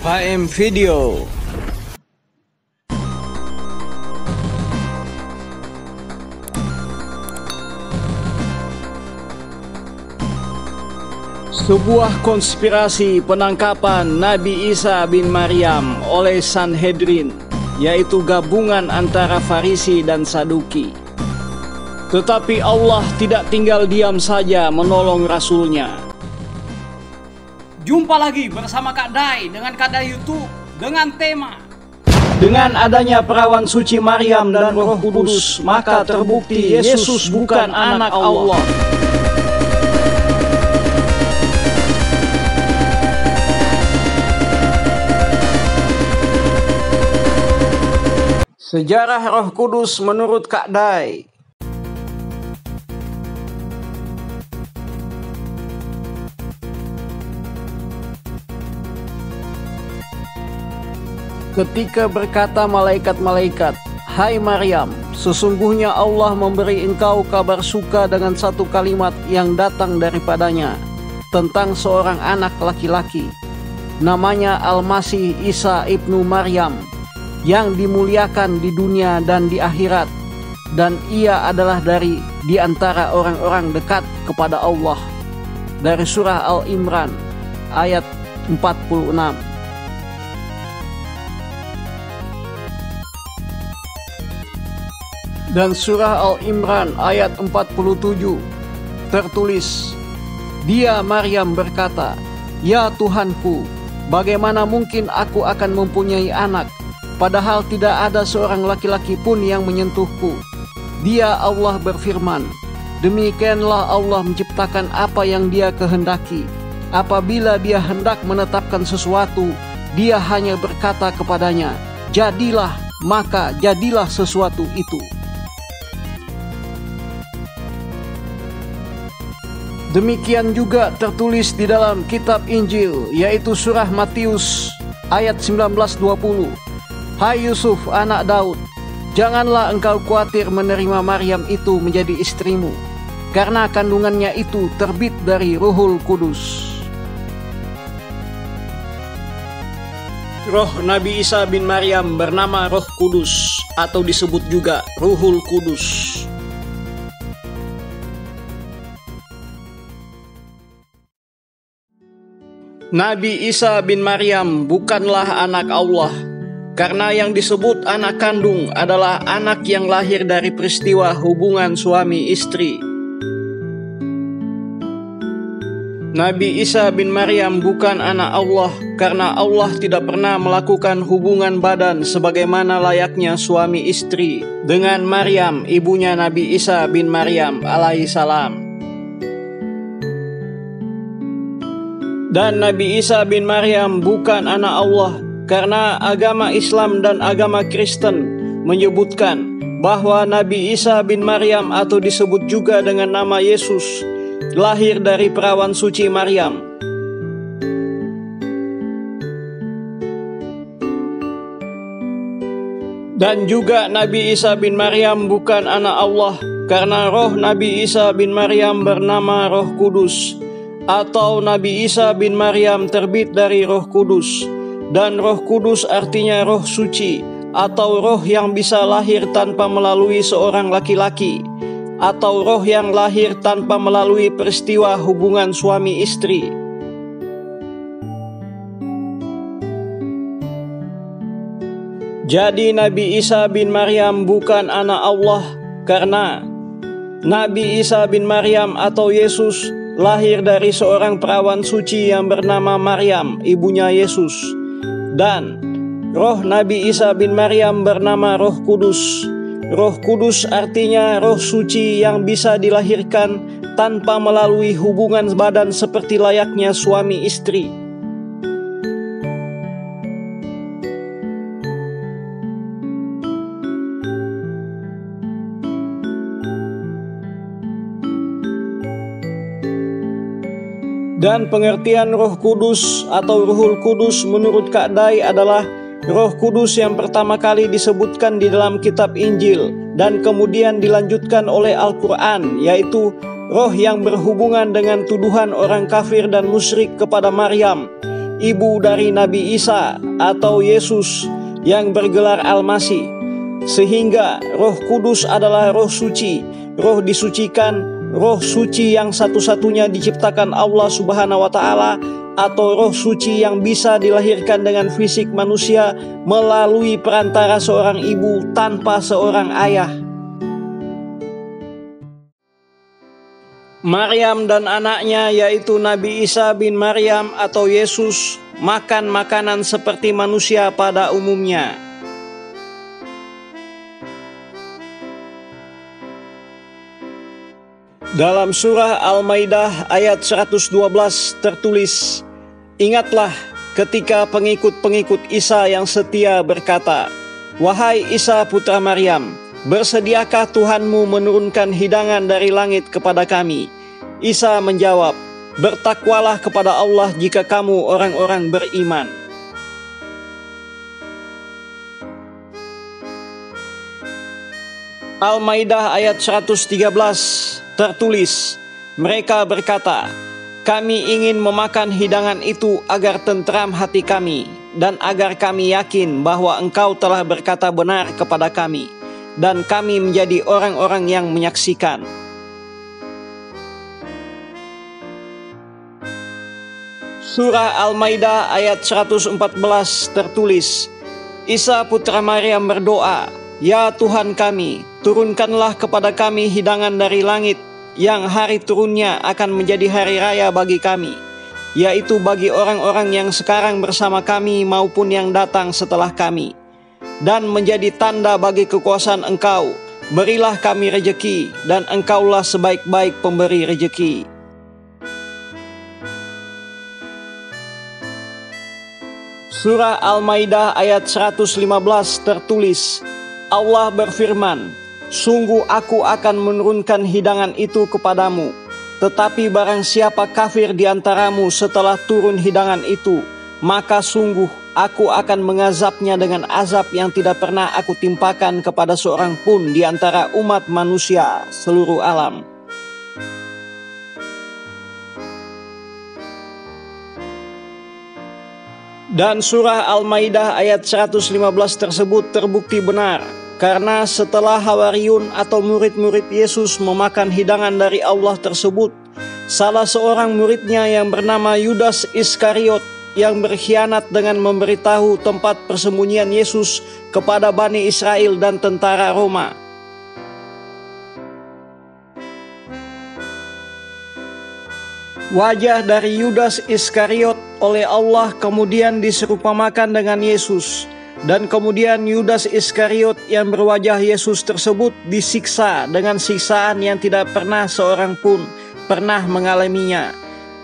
HM Video. Sebuah konspirasi penangkapan Nabi Isa bin Maryam oleh Sanhedrin, yaitu gabungan antara Farisi dan Saduki. Tetapi Allah tidak tinggal diam saja menolong Rasulnya. Jumpa lagi bersama Kak Dai dengan Kak Dai YouTube dengan tema Dengan adanya perawan suci Maryam dan Roh Kudus, maka terbukti Yesus bukan anak Allah. Sejarah Roh Kudus menurut Kak Dai. Ketika berkata malaikat-malaikat, "Hai Maryam, sesungguhnya Allah memberi engkau kabar suka dengan satu kalimat yang datang daripadanya tentang seorang anak laki-laki, namanya Al-Masih Isa ibnu Maryam, yang dimuliakan di dunia dan di akhirat, dan ia adalah di antara orang-orang dekat kepada Allah." Dari surah Al-Imran ayat 46. Dan surah Al-Imran ayat 47 tertulis, "Dia Maryam berkata, 'Ya Tuhanku, bagaimana mungkin aku akan mempunyai anak, padahal tidak ada seorang laki-laki pun yang menyentuhku?' Dia Allah berfirman, 'Demikianlah Allah menciptakan apa yang Dia kehendaki. Apabila Dia hendak menetapkan sesuatu, Dia hanya berkata kepadanya, jadilah, maka jadilah sesuatu itu.'" Demikian juga tertulis di dalam kitab Injil, yaitu surah Matius ayat 19-20. "Hai Yusuf anak Daud, janganlah engkau khawatir menerima Maryam itu menjadi istrimu, karena kandungannya itu terbit dari Ruhul Kudus." Roh Nabi Isa bin Maryam bernama Roh Kudus, atau disebut juga Ruhul Kudus. Nabi Isa bin Maryam bukanlah anak Allah, karena yang disebut anak kandung adalah anak yang lahir dari peristiwa hubungan suami istri. Nabi Isa bin Maryam bukan anak Allah, karena Allah tidak pernah melakukan hubungan badan sebagaimana layaknya suami istri dengan Maryam, ibunya Nabi Isa bin Maryam alaihissalam. Dan Nabi Isa bin Maryam bukan anak Allah, karena agama Islam dan agama Kristen menyebutkan bahwa Nabi Isa bin Maryam, atau disebut juga dengan nama Yesus, lahir dari perawan suci Maryam. Dan juga Nabi Isa bin Maryam bukan anak Allah, karena roh Nabi Isa bin Maryam bernama Roh Kudus, atau Nabi Isa bin Maryam terbit dari Roh Kudus. Dan Roh Kudus artinya roh suci, atau roh yang bisa lahir tanpa melalui seorang laki-laki, atau roh yang lahir tanpa melalui peristiwa hubungan suami istri. Jadi Nabi Isa bin Maryam bukan anak Allah, karena Nabi Isa bin Maryam atau Yesus lahir dari seorang perawan suci yang bernama Maryam, ibunya Yesus. Dan roh Nabi Isa bin Maryam bernama Roh Kudus. Roh Kudus artinya roh suci yang bisa dilahirkan tanpa melalui hubungan badan seperti layaknya suami istri. Dan pengertian Roh Kudus atau Ruhul Kudus menurut Kak Dai adalah Roh Kudus yang pertama kali disebutkan di dalam kitab Injil dan kemudian dilanjutkan oleh Al-Quran, yaitu roh yang berhubungan dengan tuduhan orang kafir dan musyrik kepada Maryam, ibu dari Nabi Isa atau Yesus yang bergelar Al-Masih, sehingga Roh Kudus adalah roh suci, roh disucikan, roh suci yang satu-satunya diciptakan Allah Subhanahu wa Ta'ala, atau roh suci yang bisa dilahirkan dengan fisik manusia melalui perantara seorang ibu tanpa seorang ayah. Maryam dan anaknya yaitu Nabi Isa bin Maryam atau Yesus makan makanan seperti manusia pada umumnya. Dalam surah Al-Maidah ayat 112 tertulis, "Ingatlah ketika pengikut-pengikut Isa yang setia berkata, 'Wahai Isa putra Maryam, bersediakah Tuhanmu menurunkan hidangan dari langit kepada kami?' Isa menjawab, 'Bertakwalah kepada Allah jika kamu orang-orang beriman.'" Al-Maidah ayat 113 tertulis, mereka berkata, "Kami ingin memakan hidangan itu agar tentram hati kami, dan agar kami yakin bahwa Engkau telah berkata benar kepada kami, dan kami menjadi orang-orang yang menyaksikan." Surah Al-Maidah ayat 114 tertulis, Isa putra Maryam berdoa, "Ya Tuhan kami, turunkanlah kepada kami hidangan dari langit, yang hari turunnya akan menjadi hari raya bagi kami, yaitu bagi orang-orang yang sekarang bersama kami maupun yang datang setelah kami, dan menjadi tanda bagi kekuasaan Engkau. Berilah kami rejeki, dan Engkaulah sebaik-baik pemberi rejeki." Surah Al-Maidah ayat 115 tertulis, Allah berfirman, "Sungguh aku akan menurunkan hidangan itu kepadamu, tetapi barang siapa kafir di antaramu setelah turun hidangan itu, maka sungguh aku akan mengazabnya dengan azab yang tidak pernah aku timpakan kepada seorang pun di antara umat manusia seluruh alam." Dan surah Al-Maidah ayat 115 tersebut terbukti benar, karena setelah Hawariyun atau murid-murid Yesus memakan hidangan dari Allah tersebut, salah seorang muridnya yang bernama Yudas Iskariot yang berkhianat dengan memberitahu tempat persembunyian Yesus kepada Bani Israel dan tentara Roma. Wajah dari Yudas Iskariot oleh Allah kemudian diserupamakan dengan Yesus, dan kemudian Yudas Iskariot yang berwajah Yesus tersebut disiksa dengan siksaan yang tidak pernah seorang pun pernah mengalaminya,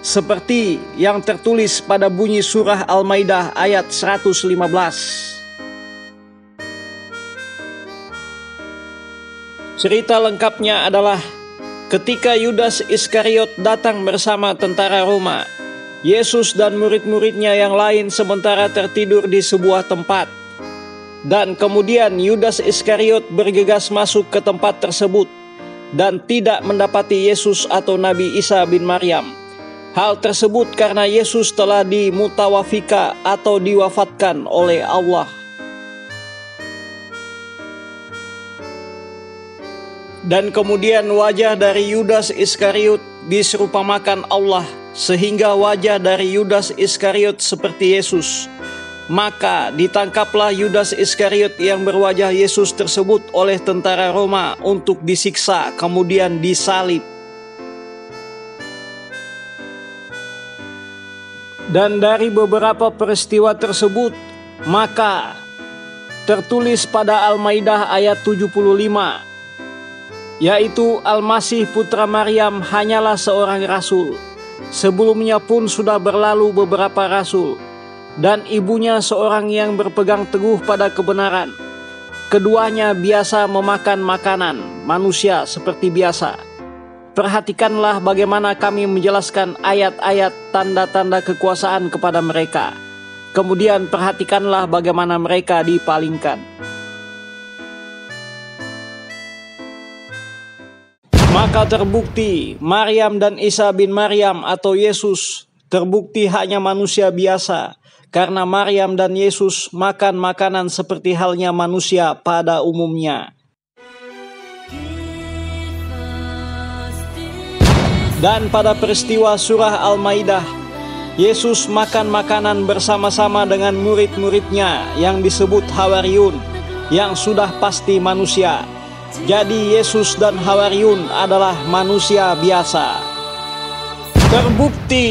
seperti yang tertulis pada bunyi surah Al-Maidah ayat 115. Cerita lengkapnya adalah ketika Yudas Iskariot datang bersama tentara Roma, Yesus dan murid-muridnya yang lain sementara tertidur di sebuah tempat. Dan kemudian Yudas Iskariot bergegas masuk ke tempat tersebut dan tidak mendapati Yesus atau Nabi Isa bin Maryam. Hal tersebut karena Yesus telah dimutawafika atau diwafatkan oleh Allah. Dan kemudian wajah dari Yudas Iskariot diserupamakan Allah, sehingga wajah dari Yudas Iskariot seperti Yesus. Maka ditangkaplah Yudas Iskariot yang berwajah Yesus tersebut oleh tentara Roma untuk disiksa, kemudian disalib. Dan dari beberapa peristiwa tersebut, maka tertulis pada Al-Maidah ayat 75, yaitu Al-Masih putra Maryam hanyalah seorang rasul. Sebelumnya pun sudah berlalu beberapa rasul, dan ibunya seorang yang berpegang teguh pada kebenaran. Keduanya biasa memakan makanan manusia seperti biasa. Perhatikanlah bagaimana kami menjelaskan ayat-ayat tanda-tanda kekuasaan kepada mereka. Kemudian perhatikanlah bagaimana mereka dipalingkan. Maka terbukti Maryam dan Isa bin Maryam atau Yesus terbukti hanya manusia biasa, karena Maryam dan Yesus makan makanan seperti halnya manusia pada umumnya. Dan pada peristiwa surah Al-Maidah, Yesus makan makanan bersama-sama dengan murid-muridnya yang disebut Hawariyun, yang sudah pasti manusia. Jadi Yesus dan Hawariyun adalah manusia biasa. Terbukti.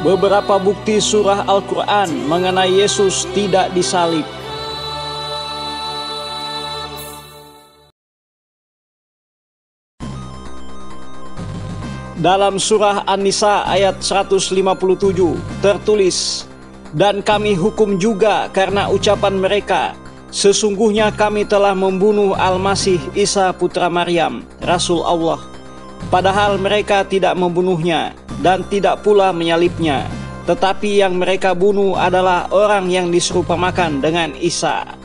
Beberapa bukti surah Al-Quran mengenai Yesus tidak disalib. Dalam surah An-Nisa ayat 157 tertulis, "Dan kami hukum juga karena ucapan mereka, sesungguhnya kami telah membunuh Al-Masih Isa putra Maryam, Rasul Allah. Padahal mereka tidak membunuhnya dan tidak pula menyalibnya, tetapi yang mereka bunuh adalah orang yang diserupakan dengan Isa."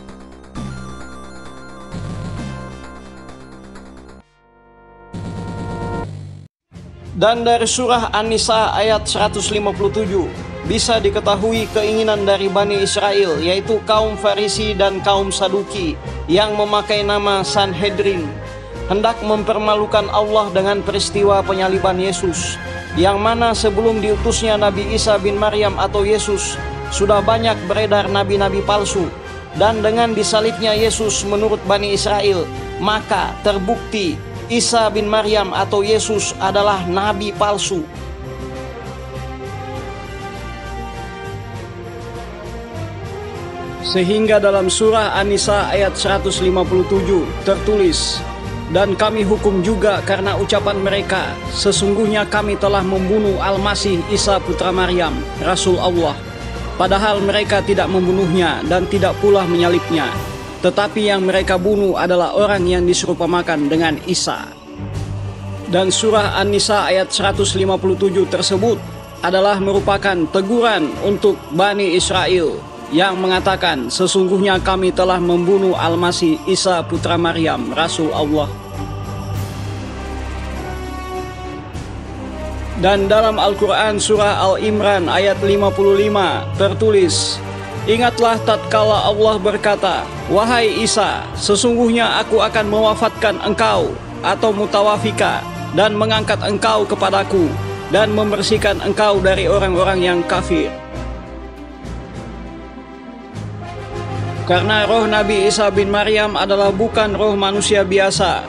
Dan dari surah An-Nisa ayat 157 bisa diketahui keinginan dari Bani Israel, yaitu kaum Farisi dan kaum Saduki yang memakai nama Sanhedrin, hendak mempermalukan Allah dengan peristiwa penyaliban Yesus, yang mana sebelum diutusnya Nabi Isa bin Maryam atau Yesus, sudah banyak beredar nabi-nabi palsu. Dan dengan disalibnya Yesus menurut Bani Israel, maka terbukti Isa bin Maryam atau Yesus adalah nabi palsu. Sehingga dalam surah An-Nisa ayat 157 tertulis, "Dan kami hukum juga karena ucapan mereka, sesungguhnya kami telah membunuh Al-Masih Isa putra Maryam, Rasul Allah. Padahal mereka tidak membunuhnya dan tidak pula menyalibnya, tetapi yang mereka bunuh adalah orang yang diserupakan dengan Isa." Dan surah An-Nisa ayat 157 tersebut adalah merupakan teguran untuk Bani Israel yang mengatakan, sesungguhnya kami telah membunuh Al-Masih Isa putra Maryam, Rasul Allah. Dan dalam Al-Quran surah Al-Imran ayat 55 tertulis, "Ingatlah tatkala Allah berkata, wahai Isa, sesungguhnya aku akan mewafatkan engkau atau mutawafika dan mengangkat engkau kepadaku dan membersihkan engkau dari orang-orang yang kafir." Karena roh Nabi Isa bin Maryam adalah bukan roh manusia biasa.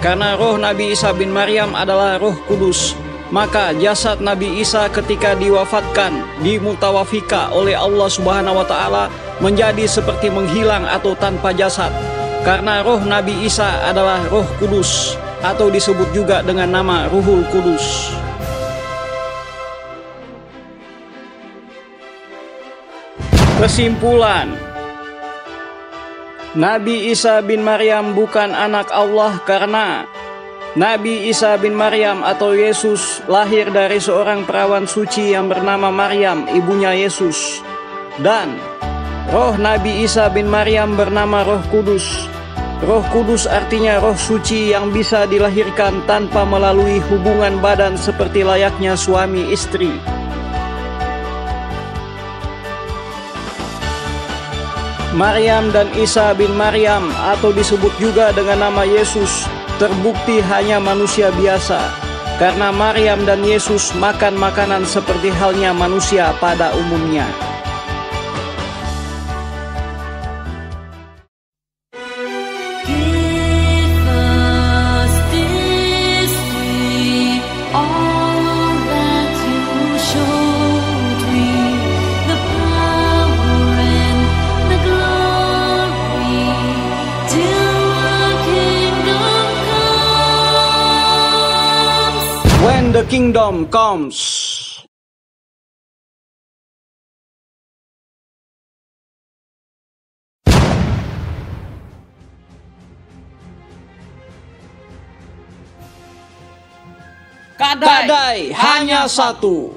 Karena roh Nabi Isa bin Maryam adalah Roh Kudus, maka jasad Nabi Isa ketika diwafatkan, dimutawafika oleh Allah Subhanahu wa Ta'ala, menjadi seperti menghilang atau tanpa jasad. Karena roh Nabi Isa adalah Roh Kudus, atau disebut juga dengan nama Ruhul Kudus. Kesimpulan, Nabi Isa bin Maryam bukan anak Allah karena Nabi Isa bin Maryam atau Yesus lahir dari seorang perawan suci yang bernama Maryam, ibunya Yesus. Dan roh Nabi Isa bin Maryam bernama Roh Kudus. Roh Kudus artinya roh suci yang bisa dilahirkan tanpa melalui hubungan badan seperti layaknya suami istri. Maryam dan Isa bin Maryam atau disebut juga dengan nama Yesus terbukti hanya manusia biasa, karena Maryam dan Yesus makan makanan seperti halnya manusia pada umumnya. When the kingdom comes. Kadai hanya satu.